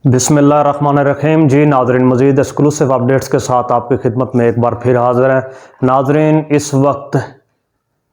بسم اللہ الرحمن الرحیم۔ جی ناظرین، مزید ایکسکلوسیو اپڈیٹس کے ساتھ آپ کی خدمت میں ایک بار پھر حاضر ہیں۔ ناظرین، اس وقت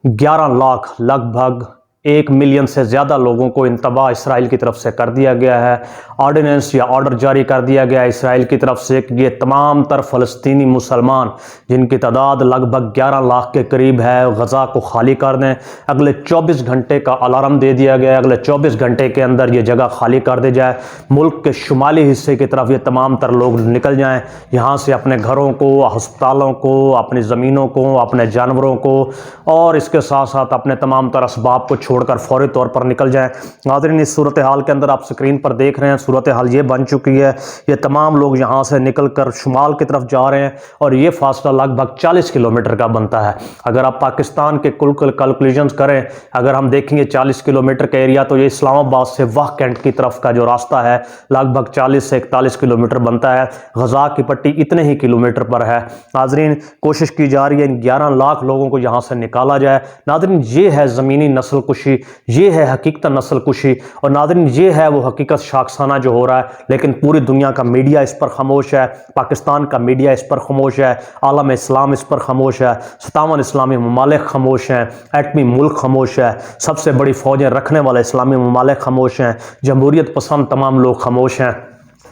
11 لاکھ لگ بھگ 1 ملین سے زیادہ لوگوں کو انتباہ اسرائیل کی طرف سے کر دیا گیا ہے۔ آرڈیننس یا آرڈر جاری کر دیا گیا ہے اسرائیل کی طرف سے کہ یہ تمام تر فلسطینی مسلمان، جن کی تعداد لگ بھگ 11 لاکھ کے قریب ہے، غزہ کو خالی کر دیں۔ اگلے 24 گھنٹے کا الارم دے دیا گیا ہے، اگلے 24 گھنٹے کے اندر یہ جگہ خالی کر دی جائے۔ ملک کے شمالی حصے کی طرف یہ تمام تر لوگ نکل جائیں، یہاں سے اپنے گھروں کو، ہسپتالوں کو، اپنی زمینوں کو، اپنے جانوروں کو اور اس کے ساتھ ساتھ اپنے تمام تر اسباب کو چھوڑ کر فوری طور پر نکل جائیں۔ ناظرین، اس صورتحال کے اندر آپ سکرین پر دیکھ رہے ہیں، صورتحال یہ بن چکی ہے، یہ تمام لوگ یہاں سے نکل کر شمال کی طرف جا رہے ہیں اور یہ فاصلہ لگ بھگ 40 کلومیٹر کا بنتا ہے۔ اگر آپ پاکستان کے کل کیلکولیشنز کریں، اگر ہم دیکھیں گے 40 کلومیٹر کا ایریا، تو یہ اسلام آباد سے واہ کینٹ کی طرف کا جو راستہ ہے لگ بھگ 40 سے 41 کلومیٹر بنتا ہے۔ غزہ کی پٹی اتنے ہی کلومیٹر پر ہے۔ ناظرین، کوشش کی جا رہی ہے ان 11 لاکھ لوگوں کو یہاں سے نکالا جائے۔ ناظرین، یہ ہے زمینی نسل کشی، یہ ہے حقیقت نسل کشی، اور ناظرین یہ ہے وہ حقیقت شاخسانہ جو ہو رہا ہے، لیکن پوری دنیا کا میڈیا اس پر خاموش ہے، پاکستان کا میڈیا اس پر خاموش ہے، عالم اسلام اس پر خاموش ہے، 57 اسلامی ممالک خاموش ہیں، ایٹمی ملک خاموش ہے، سب سے بڑی فوجیں رکھنے والے اسلامی ممالک خاموش ہیں، جمہوریت پسند تمام لوگ خاموش ہیں۔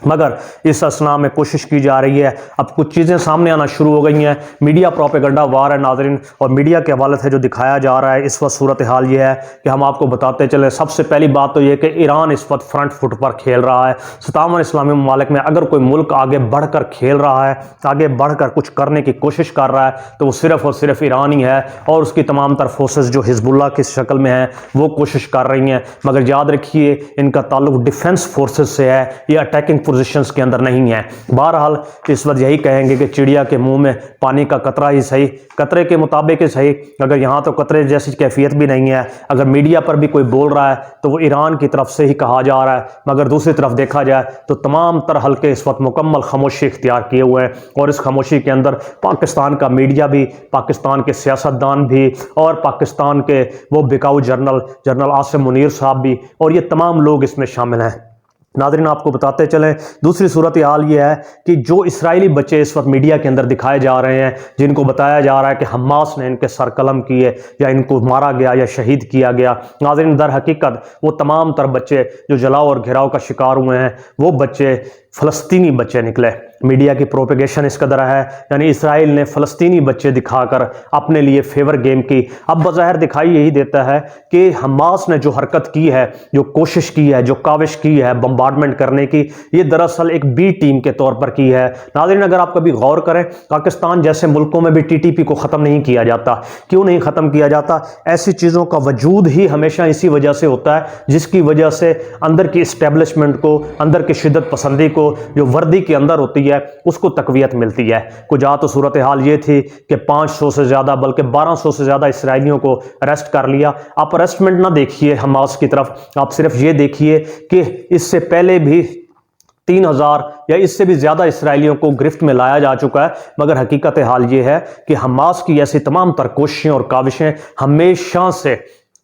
مگر اس اثناء میں کوشش کی جا رہی ہے، اب کچھ چیزیں سامنے آنا شروع ہو گئی ہیں، میڈیا پروپیگنڈا وار ہے ناظرین، اور میڈیا کے حوالے سے جو دکھایا جا رہا ہے اس وقت صورتحال یہ ہے کہ ہم آپ کو بتاتے چلیں۔ سب سے پہلی بات تو یہ کہ ایران اس وقت فرنٹ فٹ پر کھیل رہا ہے۔ 57 اسلامی ممالک میں اگر کوئی ملک آگے بڑھ کر کھیل رہا ہے، آگے بڑھ کر کچھ کرنے کی کوشش کر رہا ہے، تو وہ صرف اور صرف ایران ہی ہے، اور اس کی تمام تر فورسز جو حزب اللہ کی شکل میں ہیں وہ کوشش کر رہی ہیں۔ مگر یاد رکھیے، ان کا تعلق ڈیفنس فورسز سے ہے، یہ اٹیکنگ پوزیشنز کے اندر نہیں ہے۔ بہرحال اس وقت یہی کہیں گے کہ چڑیا کے منہ میں پانی کا قطرہ ہی صحیح، قطرے کے مطابق ہی صحیح، اگر یہاں تو قطرے جیسی کیفیت بھی نہیں ہے، اگر میڈیا پر بھی کوئی بول رہا ہے تو وہ ایران کی طرف سے ہی کہا جا رہا ہے، مگر دوسری طرف دیکھا جائے تو تمام تر حلقے اس وقت مکمل خاموشی اختیار کیے ہوئے ہیں، اور اس خاموشی کے اندر پاکستان کا میڈیا بھی، پاکستان کے سیاستدان بھی، اور پاکستان کے وہ بکاؤ جنرل عاصم منیر صاحب بھی، اور یہ تمام لوگ اس میں شامل ہیں۔ ناظرین، آپ کو بتاتے چلیں، دوسری صورتحال یہ ہے کہ جو اسرائیلی بچے اس وقت میڈیا کے اندر دکھائے جا رہے ہیں، جن کو بتایا جا رہا ہے کہ حماس نے ان کے سر قلم کیے یا ان کو مارا گیا یا شہید کیا گیا، ناظرین در حقیقت وہ تمام تر بچے جو جلاؤ اور گھراؤ کا شکار ہوئے ہیں، وہ بچے فلسطینی بچے نکلے۔ میڈیا کی پروپیگیشن اس قدر ہے، یعنی اسرائیل نے فلسطینی بچے دکھا کر اپنے لیے فیور گیم کی۔ اب بظاہر دکھائی یہی دیتا ہے کہ حماس نے جو حرکت کی ہے، جو کوشش کی ہے، جو کاوش کی ہے بمبارڈمنٹ کرنے کی، یہ دراصل ایک بی ٹیم کے طور پر کی ہے۔ ناظرین، اگر آپ کبھی غور کریں، پاکستان جیسے ملکوں میں بھی ٹی ٹی پی کو ختم نہیں کیا جاتا۔ کیوں نہیں ختم کیا جاتا؟ ایسی چیزوں کا وجود ہی ہمیشہ اسی وجہ سے ہوتا ہے جس کی وجہ سے اندر کی اسٹیبلشمنٹ کو، اندر کی شدت پسندی کو، جو وردی کے اندر ہوتی ہے، اس کو تقویت ملتی ہے۔ کچھ تو صورتحال یہ تھی کہ 500 سے زیادہ بلکہ 1200 سے زیادہ اسرائیلیوں کو اریسٹ کر لیا۔ آپ اریسٹمنٹ نہ دیکھیے حماس کی طرف، آپ صرف یہ دیکھیے کہ اس سے پہلے بھی 3000 یا اس سے بھی زیادہ اسرائیلیوں کو گرفت میں لایا جا چکا ہے۔ مگر حقیقت حال یہ ہے کہ حماس کی ایسی تمام تر کوششیں اور کاوشیں ہمیشہ سے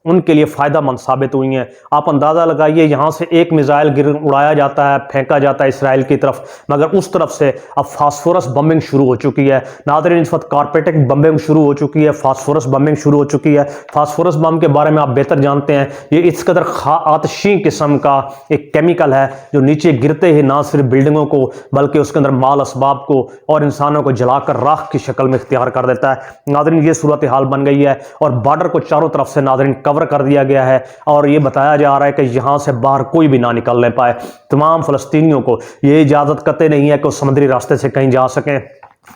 ان کے لیے فائدہ مند ثابت ہوئی ہیں۔ آپ اندازہ لگائیے، یہاں سے ایک میزائل اڑایا جاتا ہے، پھینکا جاتا ہے اسرائیل کی طرف، مگر اس طرف سے اب فاسفورس بمبنگ شروع ہو چکی ہے۔ ناظرین، اس وقت کارپیٹک بمبنگ شروع ہو چکی ہے، فاسفورس بمبنگ شروع ہو چکی ہے۔ فاسفورس بم کے بارے میں آپ بہتر جانتے ہیں، یہ اس قدر آتشی قسم کا ایک کیمیکل ہے جو نیچے گرتے ہی نہ صرف بلڈنگوں کو بلکہ اس کے اندر مال اسباب کو اور انسانوں کو جلا کر راکھ کی شکل میں اختیار کر دیتا ہے۔ ناظرین، یہ صورتحال بن گئی ہے، اور بارڈر کو چاروں طرف سے ناظرین کر دیا گیا ہے، اور یہ بتایا جا رہا ہے کہ یہاں سے باہر کوئی بھی نہ نکلنے پائے۔ تمام فلسطینیوں کو یہ اجازت قطعی نہیں ہے کہ وہ سمندری راستے سے کہیں جا سکیں۔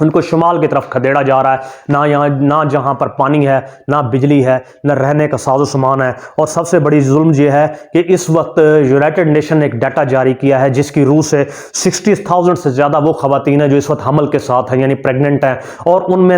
ان کو شمال کی طرف کھدیڑا جا رہا ہے، نہ جہاں پر پانی ہے، نہ بجلی ہے، نہ رہنے کا ساز و سامان ہے۔ اور سب سے بڑی ظلم یہ ہے کہ اس وقت یونائٹڈ نیشن نے ایک ڈیٹا جاری کیا ہے جس کی روح سے 60,000 سے زیادہ وہ خواتین ہیں جو اس وقت حمل کے ساتھ ہیں، یعنی پریگننٹ ہیں، اور ان میں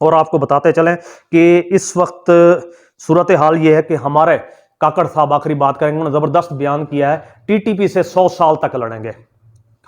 اور آپ کو بتاتے چلیں کہ اس وقت صورتحال یہ ہے کہ ہمارے کاکڑ صاحب آخری بات کریں گے، انہوں نے زبردست بیان کیا ہے، ٹی ٹی پی سے 100 سال تک لڑیں گے۔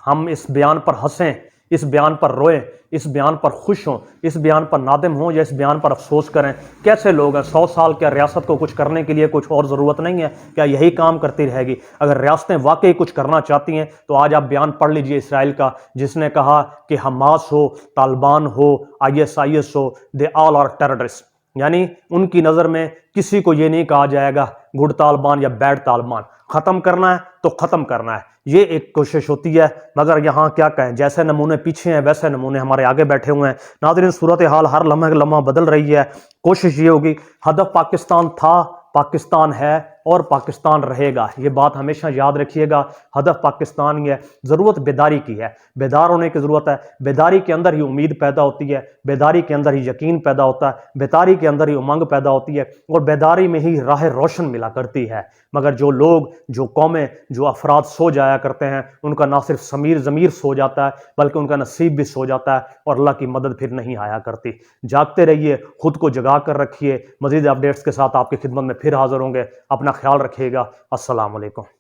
ہم اس بیان پر ہنسیں، اس بیان پر روئیں، اس بیان پر خوش ہوں، اس بیان پر نادم ہوں یا اس بیان پر افسوس کریں؟ کیسے لوگ ہیں 100 سال؟ کیا ریاست کو کچھ کرنے کے لیے کچھ اور ضرورت نہیں ہے؟ کیا یہی کام کرتی رہے گی؟ اگر ریاستیں واقعی کچھ کرنا چاہتی ہیں تو آج آپ بیان پڑھ لیجئے اسرائیل کا، جس نے کہا کہ حماس ہو، طالبان ہو، IS ہو، دے آل آر ٹیررسٹ، یعنی ان کی نظر میں کسی کو یہ نہیں کہا جائے گا گڈ طالبان یا بیڈ طالبان۔ ختم کرنا ہے تو ختم کرنا ہے، یہ ایک کوشش ہوتی ہے، مگر یہاں کیا کہیں، جیسے نمونے پیچھے ہیں ویسے نمونے ہمارے آگے بیٹھے ہوئے ہیں۔ ناظرین، صورتحال ہر لمحہ بدل رہی ہے، کوشش یہ ہوگی، ہدف پاکستان تھا، پاکستان ہے اور پاکستان رہے گا، یہ بات ہمیشہ یاد رکھیے گا۔ ہدف پاکستان ہی ہے، ضرورت بیداری کی ہے، بیدار ہونے کی ضرورت ہے۔ بیداری کے اندر ہی امید پیدا ہوتی ہے، بیداری کے اندر ہی یقین پیدا ہوتا ہے، بیداری کے اندر ہی امنگ پیدا ہوتی ہے، اور بیداری میں ہی راہ روشن ملا کرتی ہے۔ مگر جو لوگ، جو قومیں، جو افراد سو جایا کرتے ہیں، ان کا نہ صرف ضمیر سو جاتا ہے بلکہ ان کا نصیب بھی سو جاتا ہے، اور اللہ کی مدد پھر نہیں آیا کرتی۔ جاگتے رہیے، خود کو جگا کر رکھیے۔ مزید اپڈیٹس کے ساتھ آپ کی خدمت میں پھر حاضر ہوں گے۔ اپنا خیال رکھیے گا۔ السلام علیکم۔